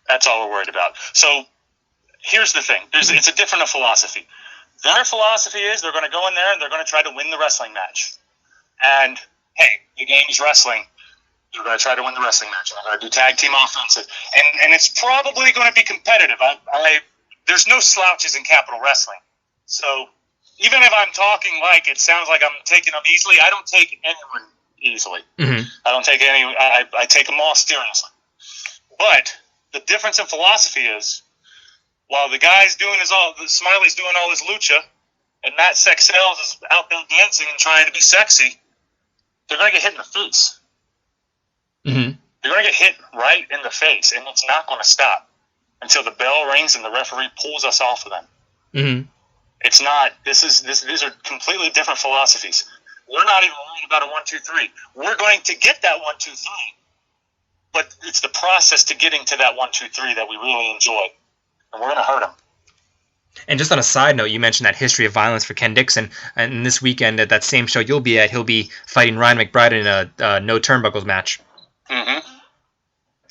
that's all we're worried about. So here's the thing. It's a different philosophy. Their philosophy is they're going to go in there and they're going to try to win the wrestling match. And, hey, the game is wrestling. They're going to try to win the wrestling match. They're going to do tag team offenses. And it's probably going to be competitive. There's no slouches in Capital Wrestling. So even if I'm talking like it sounds like I'm taking them easily, I don't take anyone easily. Mm-hmm. I don't take any. I take them all seriously. But the difference in philosophy is, while the Smiley's doing all his lucha, and Matt Sells is out there dancing and trying to be sexy, they're going to get hit in the face. Mm-hmm. They're going to get hit right in the face, and it's not going to stop until the bell rings and the referee pulls us off of them. Mm-hmm. It's not. These are completely different philosophies. We're not even worried about a 1-2-3. We're going to get that 1-2-3, but it's the process to getting to that 1-2-3 that we really enjoy, and we're going to hurt them. And just on a side note, you mentioned that history of violence for Ken Dixon, and this weekend at that same show you'll be at, he'll be fighting Ryan McBride in a no turnbuckles match. Mm-hmm.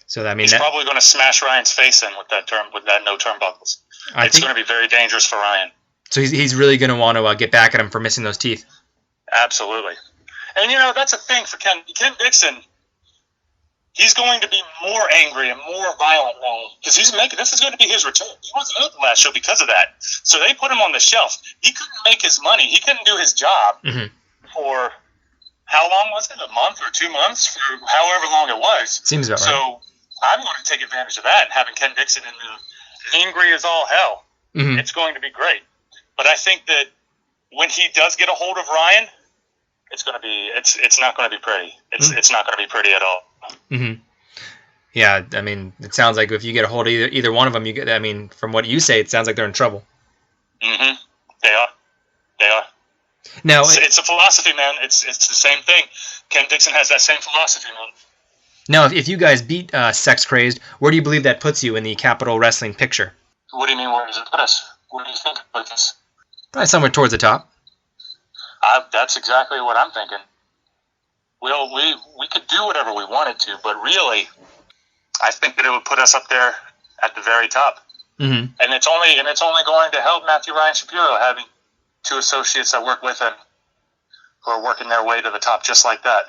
So I mean, he's probably going to smash Ryan's face in with that no turnbuckles. It's going to be very dangerous for Ryan. So he's really going to want to get back at him for missing those teeth. Absolutely. And that's a thing for Ken Dixon. He's going to be more angry and more violent now because this is going to be his return. He wasn't at the last show because of that. So they put him on the shelf. He couldn't make his money. He couldn't do his job for how long was it? A month or 2 months? For however long it was. Seems about right. So I'm going to take advantage of that and having Ken Dixon in the angry as all hell. Mm-hmm. It's going to be great. But I think that when he does get a hold of Ryan, it's going to be it's not going to be pretty. It's not going to be pretty at all. Mm-hmm. Yeah, I mean, it sounds like if you get a hold of either one of them, from what you say, it sounds like they're in trouble. Mm-hmm. They are. Now it's a philosophy, man. It's the same thing. Ken Dixon has that same philosophy, man. Now, if you guys beat Sex Crazed, where do you believe that puts you in the Capital Wrestling picture? What do you mean? Where does it put us? Where do you think it puts us? Probably somewhere towards the top. That's exactly what I'm thinking. We could do whatever we wanted to, but really, I think that it would put us up there at the very top. Mm-hmm. And it's only going to help Matthew Ryan Shapiro having two associates that work with him who are working their way to the top just like that.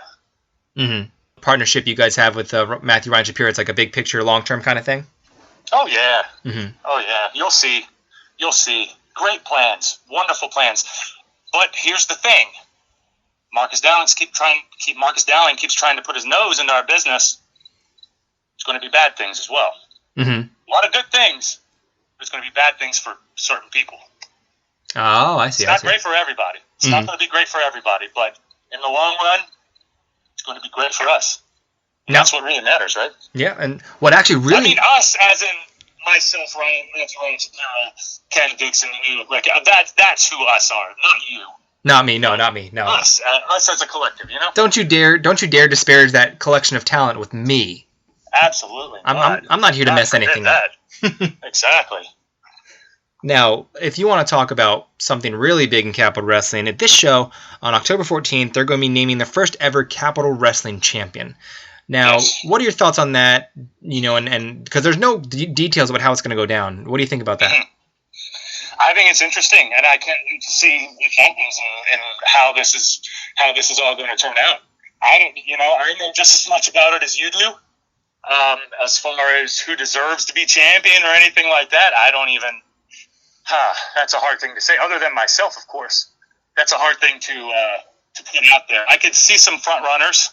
Mm-hmm. Partnership you guys have with Matthew Ryan Shapiro, it's like a big picture, long-term kind of thing? Oh, yeah. Mm-hmm. Oh, yeah. You'll see. Great plans. Wonderful plans. But here's the thing. Marcus Dowling keeps trying to put his nose into our business. It's going to be bad things as well. Mm-hmm. A lot of good things. There's going to be bad things for certain people. Oh, I see. It's not great for everybody. It's not going to be great for everybody, but in the long run, it's going to be great for us. And that's what really matters, right? Yeah, and what actually really... I mean, us as in myself, Ryan Shapiro, Ken Dixon, and you. Like, that's who us are, not you. Not me, no, not me, no. Us as a collective, Don't you dare disparage that collection of talent with me. Absolutely. I'm not here to mess anything up. Exactly. Now, if you want to talk about something really big in Capital Wrestling, at this show on October 14th, they're going to be naming the first ever Capital Wrestling champion. Now, What are your thoughts on that? And because there's no details about how it's going to go down. What do you think about that? I think it's interesting, and I can't wait to see what happens and how this is all going to turn out. I know just as much about it as you do. As far as who deserves to be champion or anything like that, I don't even. That's a hard thing to say. Other than myself, of course, that's a hard thing to put out there. I could see some front runners.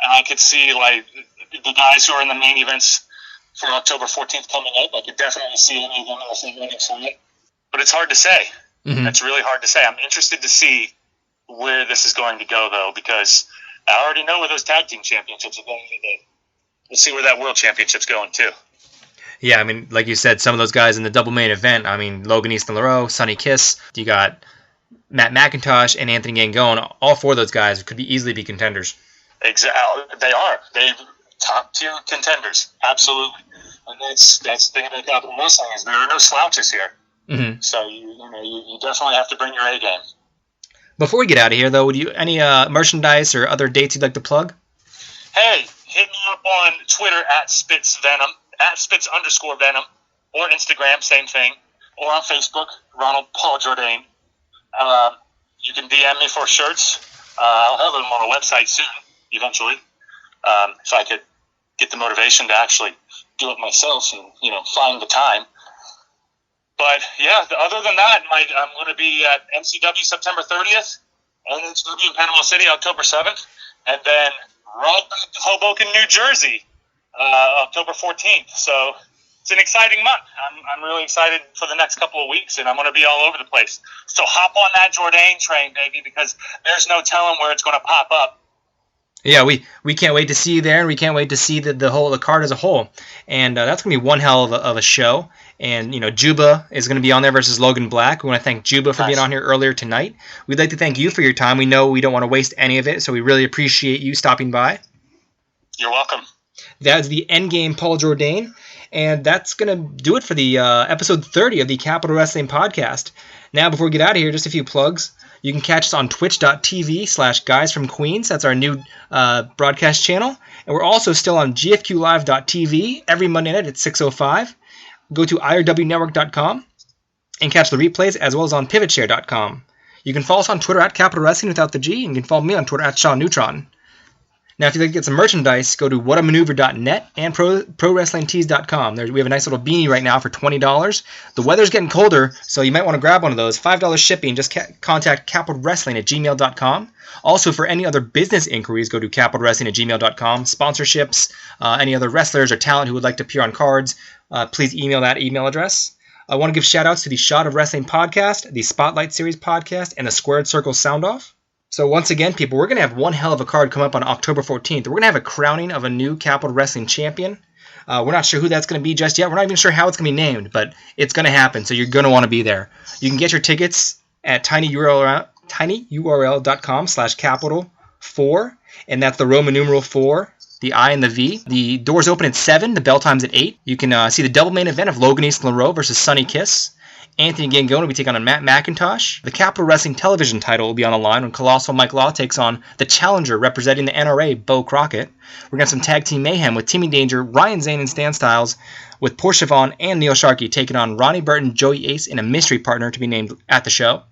I could see like the guys who are in the main events for October 14th coming up. I could definitely see any of them winning for it. But it's hard to say. Mm-hmm. It's really hard to say. I'm interested to see where this is going to go, though, because I already know where those tag team championships are going to go. We'll see where that world championship's going, too. Yeah, I mean, like you said, some of those guys in the double main event, I mean, Logan Easton LaRoe, Sonny Kiss, you got Matt McIntosh and Anthony Gangone, all four of those guys could easily be contenders. Exactly, they are. They top tier contenders, absolutely. And that's the thing about Capital Wrestling is there are no slouches here. Mm-hmm. So you definitely have to bring your A game. Before we get out of here, though, would you any merchandise or other dates you'd like to plug? Hey, hit me up on Twitter at @SpitzVenom, @Spitz_Venom, or Instagram, same thing, or on Facebook, Ronald Paul Jordane. You can DM me for shirts. I'll have them on a website soon, eventually, if I could get the motivation to actually do it myself and find the time. But yeah, other than that, I'm going to be at MCW September 30th, and NHW in Panama City October 7th, and then right back to Hoboken, New Jersey, October 14th. So it's an exciting month. I'm really excited for the next couple of weeks, and I'm going to be all over the place. So hop on that Jordane train, baby, because there's no telling where it's going to pop up. Yeah, we can't wait to see you there, and we can't wait to see the card as a whole. And that's going to be one hell of a show. And, Juba is going to be on there versus Logan Black. We want to thank Juba for being on here earlier tonight. We'd like to thank you for your time. We know we don't want to waste any of it, so we really appreciate you stopping by. You're welcome. That's the Endgame Paul Jordane. And that's going to do it for the episode 30 of the Capital Wrestling Podcast. Now, before we get out of here, just a few plugs. You can catch us on twitch.tv/guysfromqueens. That's our new broadcast channel. And we're also still on gfqlive.tv every Monday night at 6:05. Go to irwnetwork.com and catch the replays, as well as on pivotshare.com. You can follow us on Twitter at Capital Wrestling without the G, and you can follow me on Twitter at Sean Neutron. Now, if you'd like to get some merchandise, go to whatamaneuver.net and prowrestlingtees.com. We have a nice little beanie right now for $20. The weather's getting colder, so you might want to grab one of those. $5 shipping. Just contact capitalwrestling@gmail.com. Also, for any other business inquiries, go to capitalwrestling@gmail.com. Sponsorships, any other wrestlers or talent who would like to appear on cards, please email that email address. I want to give shout-outs to the Shot of Wrestling podcast, the Spotlight Series podcast, and the Squared Circle Sound-Off. So once again, people, we're going to have one hell of a card come up on October 14th. We're going to have a crowning of a new Capital Wrestling champion. We're not sure who that's going to be just yet. We're not even sure how it's going to be named, but it's going to happen, so you're going to want to be there. You can get your tickets at tinyurl.com/capital4, and that's the Roman numeral 4, the I and the V. The doors open at 7, the bell time's at 8. You can see the double main event of Logan Black versus Sonny Kiss. Anthony Gangone will be taking on Matt McIntosh. The Capital Wrestling television title will be on the line when Colossal Mike Law takes on the challenger representing the NRA, Bo Crockett. We're going to have some tag team mayhem with Timmy Danger, Ryan Zane, and Stan Styles, with Portia Vaughn and Neil Sharkey taking on Ronnie Burton, Joey Ace, and a mystery partner to be named at the show.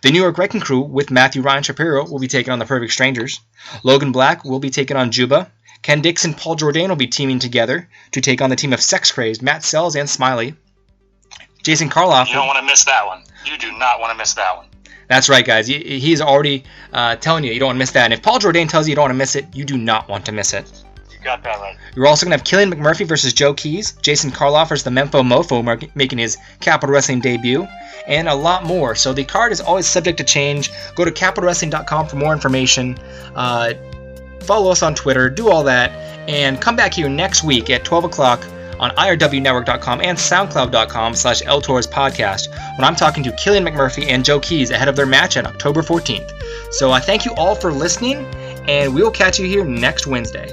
The New York Wrecking Crew with Matthew Ryan Shapiro will be taking on the Perfect Strangers. Logan Black will be taking on Juba. Ken Dixon, Paul Jordane will be teaming together to take on the team of Sex Crazed, Matt Sells, and Smiley. Jason Karloff. You don't want to miss that one. You do not want to miss that one. That's right, guys. He's already telling you don't want to miss that. And if Paul Jordane tells you don't want to miss it, you do not want to miss it. You got that right. You're also going to have Killian McMurphy versus Joe Keys, Jason Karloff versus the Memphis Mofo making his Capital Wrestling debut, and a lot more. So the card is always subject to change. Go to capitalwrestling.com for more information. Follow us on Twitter. Do all that. And come back here next week at 12 o'clock on irwnetwork.com and soundcloud.com/LTorsPodcast when I'm talking to Killian McMurphy and Joe Keys ahead of their match on October 14th. So I thank you all for listening, and we will catch you here next Wednesday.